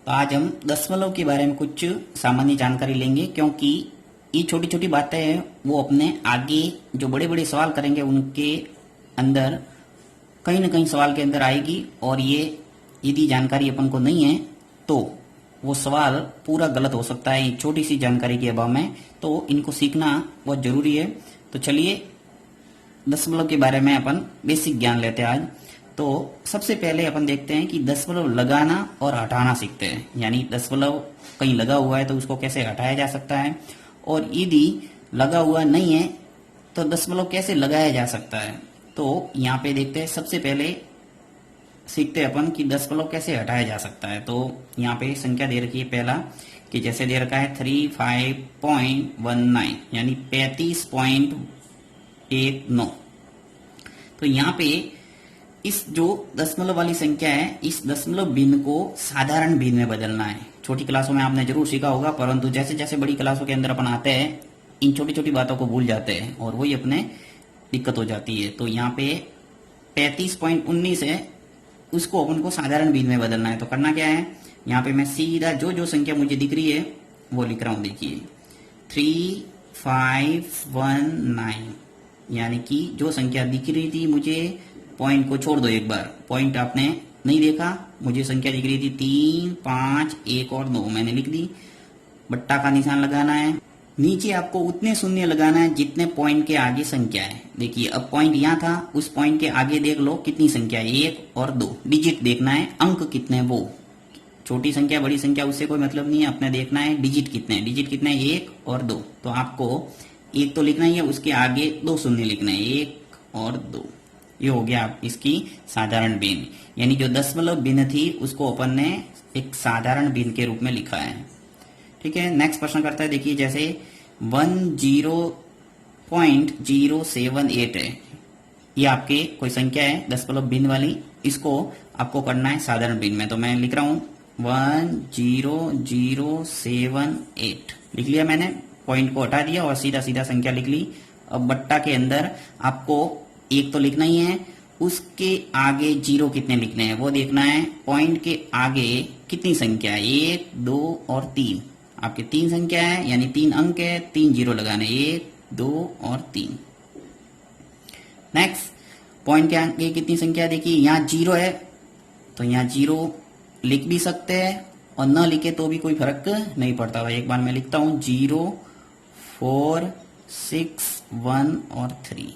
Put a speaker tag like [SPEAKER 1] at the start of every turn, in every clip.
[SPEAKER 1] तो आज हम दशमलव के बारे में कुछ सामान्य जानकारी लेंगे, क्योंकि ये छोटी छोटी बातें हैं वो अपने आगे जो बड़े बड़े सवाल करेंगे उनके अंदर कहीं ना कहीं सवाल के अंदर आएगी। और ये यदि जानकारी अपन को नहीं है तो वो सवाल पूरा गलत हो सकता है छोटी सी जानकारी के अभाव में। तो इनको सीखना बहुत जरूरी है। तो चलिए दशमलव के बारे में अपन बेसिक ज्ञान लेते हैं आज। तो सबसे पहले अपन देखते हैं कि दशमलव लगाना और हटाना सीखते हैं। यानी दशमलव कहीं लगा हुआ है तो उसको कैसे हटाया जा सकता है, और यदि लगा हुआ नहीं है तो दशमलव कैसे लगाया जा सकता है। तो यहाँ पे देखते हैं, सबसे पहले सीखते हैं अपन कि दशमलव कैसे हटाया जा सकता है। तो यहाँ पे संख्या दे रखी है पहला, कि जैसे दे रखा है 35.19 यानी 35.19। तो यहाँ पे इस जो दशमलव वाली संख्या है, इस दशमलव भिन्न को साधारण भिन्न में बदलना है। छोटी क्लासों में आपने जरूर सीखा होगा, परंतु जैसे जैसे बड़ी क्लासों के अंदर अपन आते हैं इन छोटी छोटी बातों को भूल जाते हैं और वही अपने दिक्कत हो जाती है। तो यहाँ पे 35.19 है, उसको अपन को साधारण भिन्न में बदलना है। तो करना क्या है, यहाँ पे मैं सीधा जो जो संख्या मुझे दिख रही है वो लिख रहा हूं। देखिए 3519 यानी कि जो संख्या दिख रही थी मुझे, पॉइंट को छोड़ दो एक बार, पॉइंट आपने नहीं देखा, मुझे संख्या दिख रही थी 3, 5, 1 और 2, मैंने लिख दी। बट्टा का निशान लगाना है, नीचे आपको उतने शून्य लगाना है जितने पॉइंट के आगे संख्या है। देखिए अब पॉइंट यहाँ था, उस पॉइंट के आगे देख लो कितनी संख्या है, 1 और 2, डिजिट देखना है, अंक कितने वो। छोटी संख्या बड़ी संख्या उससे कोई मतलब नहीं है, अपने देखना है डिजिट कितने हैं। डिजिट कितने हैं, 1 और 2। तो आपको 1 तो लिखना ही है, उसके आगे 2 शून्य लिखना है, 1 और 2। ये हो गया इसकी साधारण भिन्न। यानी जो दशमलव भिन्न थी उसको अपन ने एक साधारण भिन्न के रूप में लिखा है। ठीक है, नेक्स्ट प्रश्न करता है। देखिए जैसे 10.078 है, ये आपके कोई संख्या है दशमलव भिन्न वाली, इसको आपको करना है साधारण भिन्न में। तो मैं लिख रहा हूं 10078 लिख लिया मैंने, पॉइंट को हटा दिया और सीधा सीधा संख्या लिख ली। अब बट्टा के अंदर आपको 1 तो लिखना ही है, उसके आगे 0 कितने लिखने हैं वो देखना है। पॉइंट के आगे कितनी संख्या है, 1, 2 और 3, आपके 3 संख्या है यानी 3 अंक है, 3 0 लगाने, 1, 2 और 3। नेक्स्ट, पॉइंट के आगे कितनी संख्या, देखिए यहाँ 0 है तो यहाँ 0 लिख भी सकते हैं और न लिखे तो भी कोई फर्क नहीं पड़ता। तो एक बार मैं लिखता हूं 0, 4, 6, 1 और 3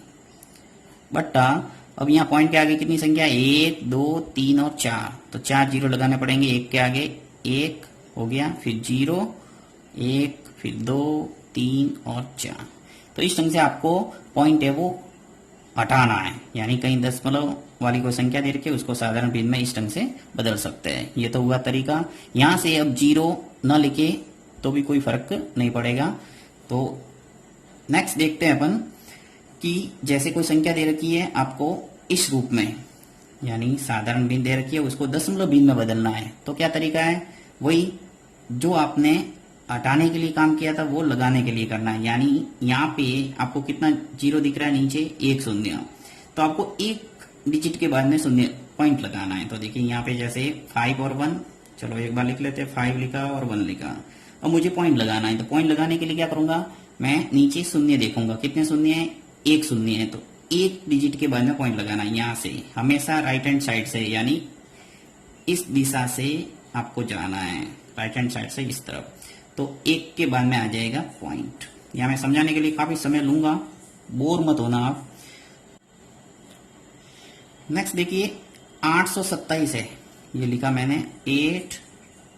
[SPEAKER 1] बट्टा। अब यहाँ पॉइंट के आगे कितनी संख्या है, 1, 2, 3 और 4, तो 4 0 लगाने पड़ेंगे। 1 के आगे 1 हो गया, फिर 0, 1, फिर 2, 3 और 4। तो इस ढंग से आपको पॉइंट है वो हटाना है। यानी कहीं दशमलव वाली कोई संख्या दे रखी है उसको साधारण भिन्न में इस ढंग से बदल सकते हैं। ये तो हुआ तरीका। यहां से अब 0 न लिखे तो भी कोई फर्क नहीं पड़ेगा। तो नेक्स्ट देखते हैं अपन कि जैसे कोई संख्या दे रखी है आपको इस रूप में, यानी साधारण भिन्न दे रखी है, उसको दशमलव भिन्न में बदलना है। तो क्या तरीका है, वही जो आपने हटाने के लिए काम किया था वो लगाने के लिए करना है। यानी यहाँ पे आपको कितना 0 दिख रहा है, नीचे 1 शून्य, तो आपको एक डिजिट के बाद में शून्य पॉइंट लगाना है। तो देखिए यहाँ पे जैसे 5 और 1, चलो एक बार लिख लेते हैं, 5 लिखा और 1 लिखा। अब मुझे पॉइंट लगाना है, तो पॉइंट लगाने के लिए क्या करूंगा, मैं नीचे शून्य देखूंगा, कितने शून्य है, 1 शून्य है, तो एक डिजिट के बाद में पॉइंट लगाना है। यहाँ से हमेशा राइट हैंड साइड से, यानी इस दिशा से आपको जाना है, राइट हैंड साइड से इस तरफ। तो 1 के बाद में आ जाएगा पॉइंट। यहां मैं समझाने के लिए काफी समय लूंगा, बोर मत होना आप। नेक्स्ट देखिए 827 है, ये लिखा मैंने 8,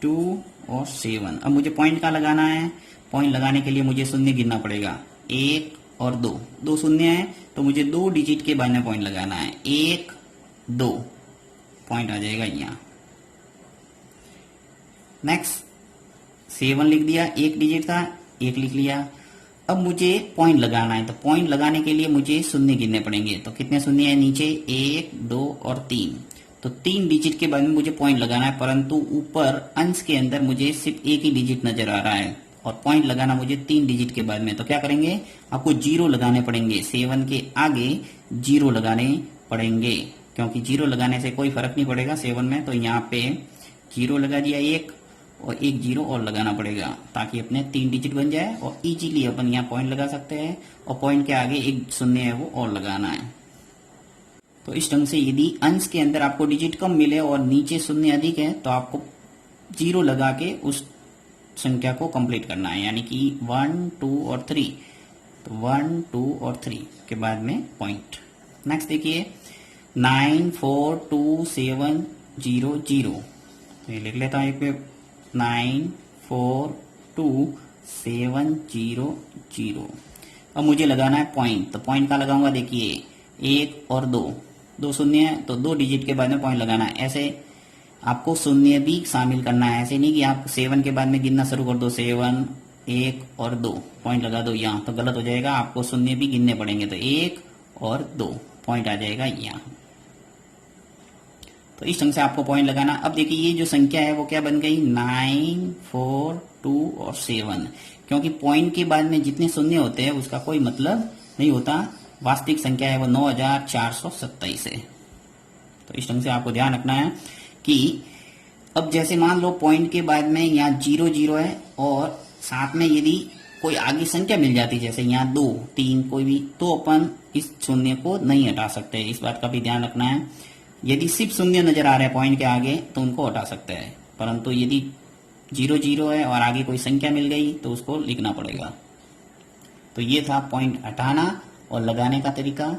[SPEAKER 1] 2 और 7। अब मुझे पॉइंट कहाँ लगाना है, पॉइंट लगाने के लिए मुझे शून्य गिनना पड़ेगा, 1 और 2, 2 शून्य है तो मुझे 2 डिजिट के बाद में पॉइंट लगाना है, 1, 2 पॉइंट आ जाएगा यहाँ। नेक्स्ट 7 लिख दिया, एक डिजिट था, 1 लिख लिया। अब मुझे पॉइंट लगाना है, तो पॉइंट लगाने के लिए मुझे शून्य गिनने पड़ेंगे। तो कितने शून्य है नीचे, 1, 2 और 3, तो 3 डिजिट के बाद में मुझे पॉइंट लगाना है, परंतु ऊपर अंश के अंदर मुझे सिर्फ एक ही डिजिट नजर आ रहा है और पॉइंट लगाना मुझे 3 डिजिट के बाद में। तो क्या करेंगे, आपको 0 लगाने पड़ेंगे, 7 के आगे 0 लगाने पड़ेंगे, क्योंकि 0 लगाने से कोई फर्क नहीं पड़ेगा 7 में। तो यहाँ पे 0 लगा दिया 1 और एक जीरो और लगाना पड़ेगा ताकि अपने 3 डिजिट बन जाए और इजीली अपन यहाँ पॉइंट लगा सकते हैं और पॉइंट के आगे एक शून्य है वो और लगाना है। तो इस ढंग से यदि अंश के अंदर आपको डिजिट कम मिले और नीचे शून्य अधिक है तो आपको जीरो लगा के उस संख्या को कंप्लीट करना है, यानी कि 1 2 और 3। तो 1 2 और 3 के बाद में पॉइंट। नेक्स्ट देखिए 9 4 2 7 0 0। तो ये लिख लेता हूं एक पे 9 4 2 7 0 0। अब मुझे लगाना है पॉइंट। तो पॉइंट का लगाऊंगा, देखिए 1 और 2, 2 शून्य है तो 2 डिजिट के बाद में पॉइंट लगाना है। ऐसे आपको शून्य भी शामिल करना है, ऐसे नहीं कि आप 7 के बाद में गिनना शुरू कर दो, 7 1 और 2 पॉइंट लगा दो यहाँ, तो गलत हो जाएगा। आपको शून्य भी गिनने पड़ेंगे, तो 1 और 2 पॉइंट आ जाएगा यहाँ। तो इस ढंग से आपको पॉइंट लगाना। अब देखिए ये जो संख्या है वो क्या बन गई, 9 4 2 और 7। क्योंकि पॉइंट के बाद में जितने शून्य होते हैं उसका कोई मतलब नहीं होता, वास्तविक संख्या है वो 9427 है। तो इस ढंग से आपको ध्यान रखना है कि अब जैसे मान लो पॉइंट के बाद में यहाँ 0 0 है और साथ में यदि कोई आगे संख्या मिल जाती, जैसे यहाँ 2 3 कोई भी, तो अपन इस शून्य को नहीं हटा सकते। इस बात का भी ध्यान रखना है। यदि सिर्फ शून्य नजर आ रहा है पॉइंट के आगे तो उनको हटा सकते हैं, परंतु यदि 0 0 है और आगे कोई संख्या मिल गई तो उसको लिखना पड़ेगा। तो ये था पॉइंट हटाना और लगाने का तरीका।